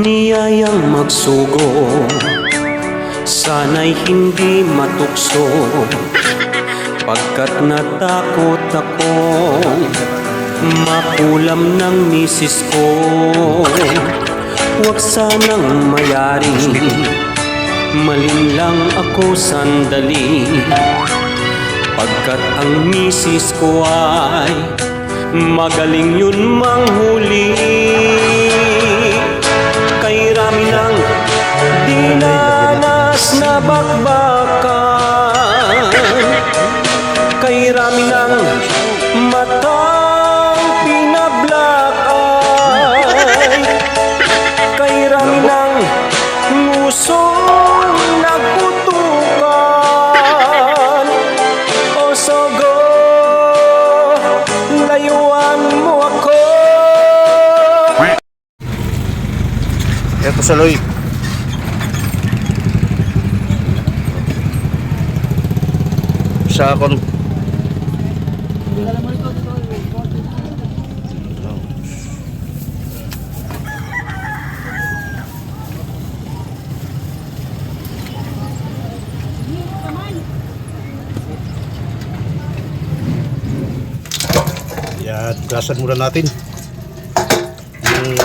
niyayang magsugo, sana'y hindi matukso, pagkat natakot akong makulam ng misis ko. Huwag sanang mayaring malinlang ako sandali, pagkat ang misis ko ay magaling yun manghuli. Kay rami ng dinanas na bakbakan, kay rami ng matang pinablak ay, kay rami ng ngusong nagputukan. O sogo, layuan mo ako. Eto sa Loy. Sa akong yan, gasan muna natin yung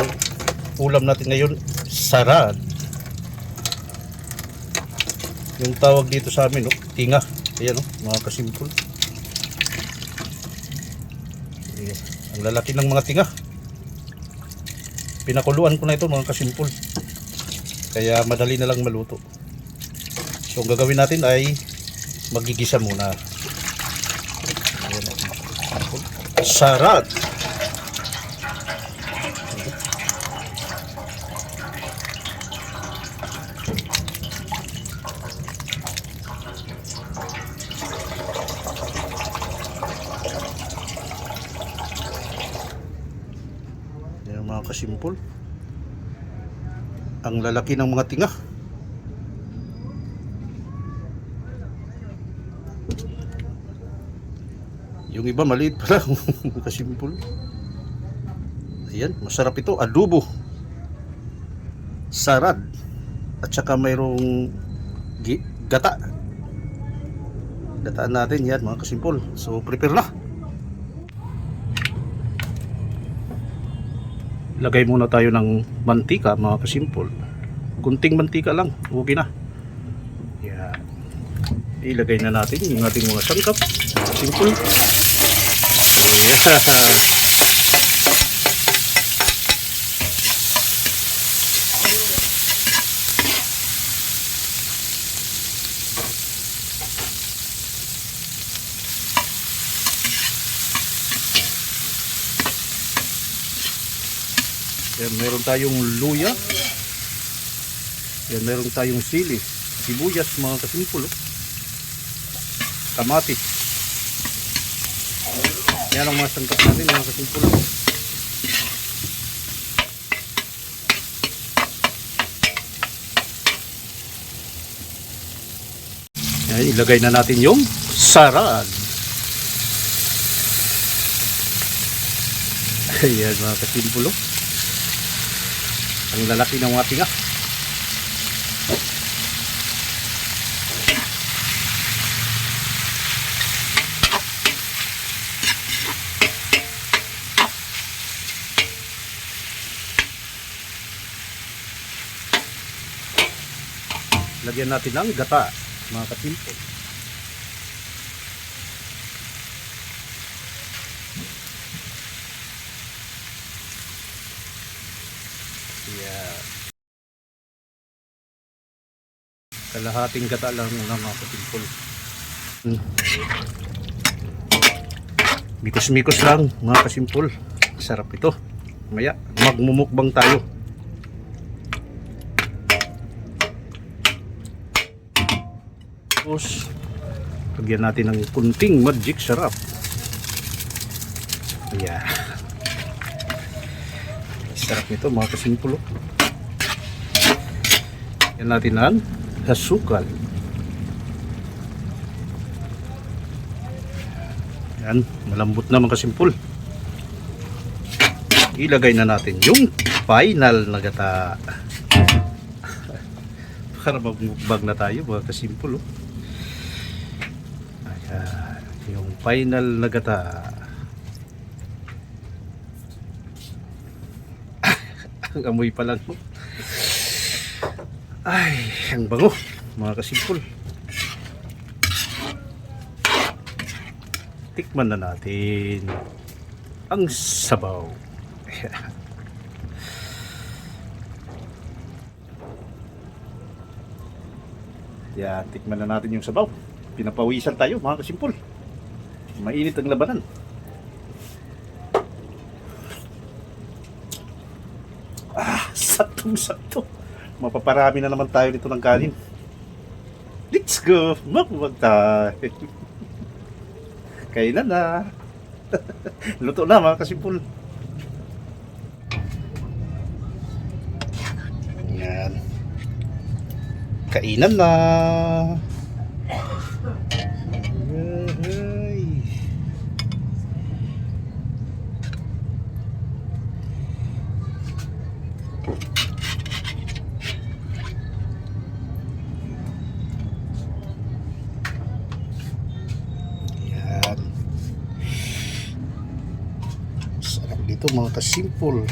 ulam natin ngayon, sarad. Yung tawag dito sa amin, no? Tinga. Ayan, no? Mga kasimpol. Ayan. Ang lalaki ng mga tinga. Pinakuluan ko na ito, mga kasimpol. Kaya madali na lang maluto. So ang gagawin natin ay magigisa muna. Ayan, no? Sarad. Yan mga kasimpol. Ang lalaki ng mga tinga. Yung iba maliit pala. Kasimpol. Ayan, masarap ito. Adobo, sarad, at saka mayroong gata. Gataan natin yan mga kasimpol. So prepare na. Lagay muna tayo ng mantika mga kasimpol. Kunting mantika lang, okay na. Yan. Ilagay na natin yung ating mga sangkap. Simple. Yeah. Yan, meron tayong luya. Yan, meron tayong sili, sibuyas mga kasimpol, kamatis. Yan ang mga sangkap natin mga kasimpol. Yan, ilagay na natin yung sarad. Ayan mga kasimpol. Ang lalaki ng mga tinga. Lagyan natin ng gata mga kasimpol. Yeah. Kalahating gata lang ng mga kasimpol. Mikos-mikos lang mga kasimpol. Sarap ito. Maya magmumukbang tayo. Tapos lagyan natin ng kunting magic sarap. Yeah. Sarap nito mga kasimpol. Yan natin ang asukal. Yan, malambot na mga kasimpol. ilagay na natin yung final na gata. Para magmukbang na tayo mga kasimple. Oh. Ayan, yung final na gata. Ang amoy pa lang. Ay, ang bango mga kasimple. Tikman na natin ang sabaw. Yan, tikman na natin yung sabaw. Pinapawisan tayo mga kasimpol. Mainit ang labanan. Saktong-sakto. Mapaparami na naman tayo nito ng kanin. Let's go! Makuwag tayo. Kainan na. Luto na mga kasimpol. Yan. Kainan na. Ay. Yan. Sarap dito mga kasimpol.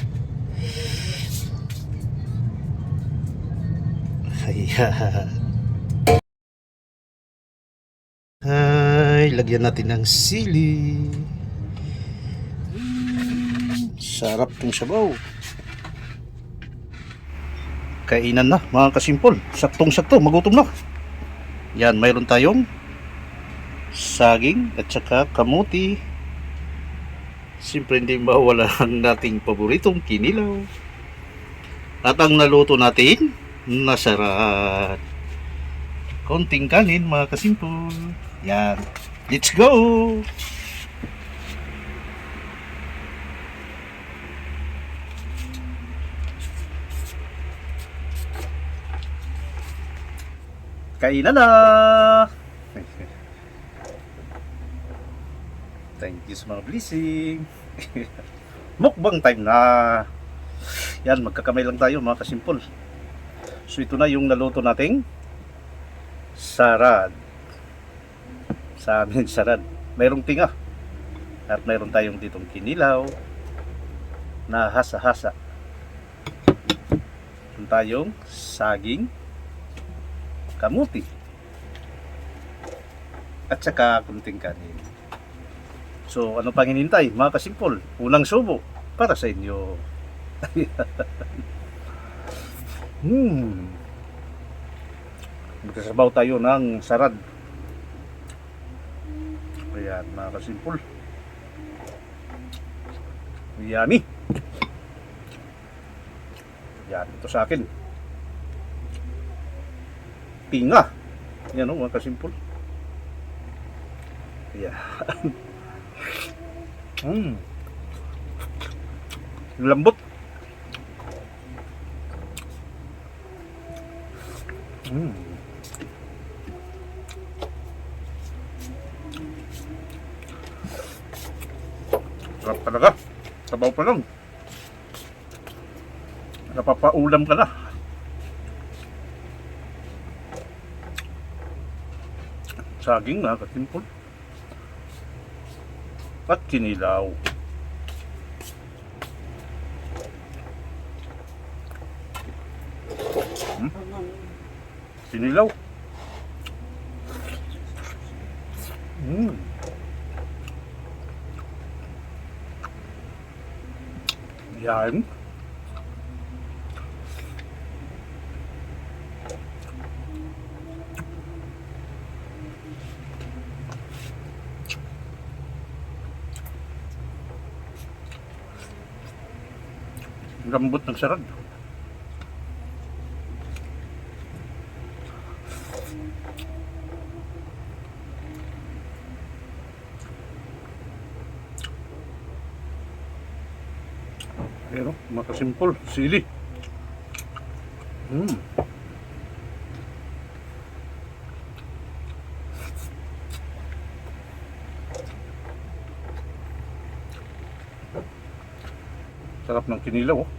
Ayan. Ay, lagyan natin ng sili. Sarap ng sabaw. Kainan na mga kasimpol. Saktong-sakto, magutom na. Yan, mayroon tayong saging at saka kamuti. Siyempre hindi mawala ang nating paboritong kinilaw. At ang naluto natin, nasarap. Konting kanin mga kasimpol. Yan. Let's go! Kainan na! Thank you sa mga blessing. Mukbang time na. Yan, magkakamay lang tayo mga kasimpol. So ito na yung naluto nating sarad. Sa amin sarad. Mayroong tinga. At mayroon tayong ditong kinilaw na hasa-hasa. Mayroon tayong saging, kamuti, at saka kunting kanin. So ano pang hinintay mga kasimpol? Unang subo para sa inyo. Magkasabaw tayo ng sarad. Ayan mga kasimpol. Yummy. Yan, ito sa akin. Tinga. Yan o mga kasimpol. Ayan. Lambot. Sarap talaga. Sabaw pa lang. Napapaulam ka na. Saging na kasimpol. At kinilaw. Kinilaw. Yan. Lambot ng sarad. Pero makasimpol, sili. Sarap ng kinilaw, oh.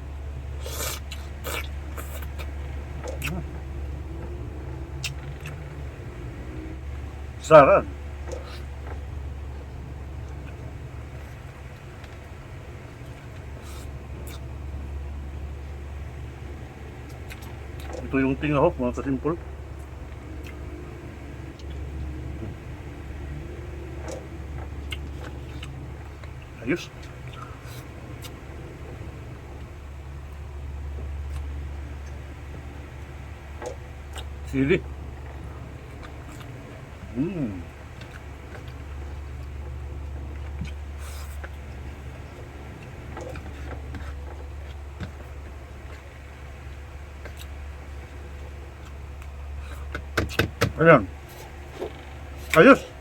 Sarap. Ito yung tingahok, mga kasimpol. Ayos. Sili. Ayan. Ayos.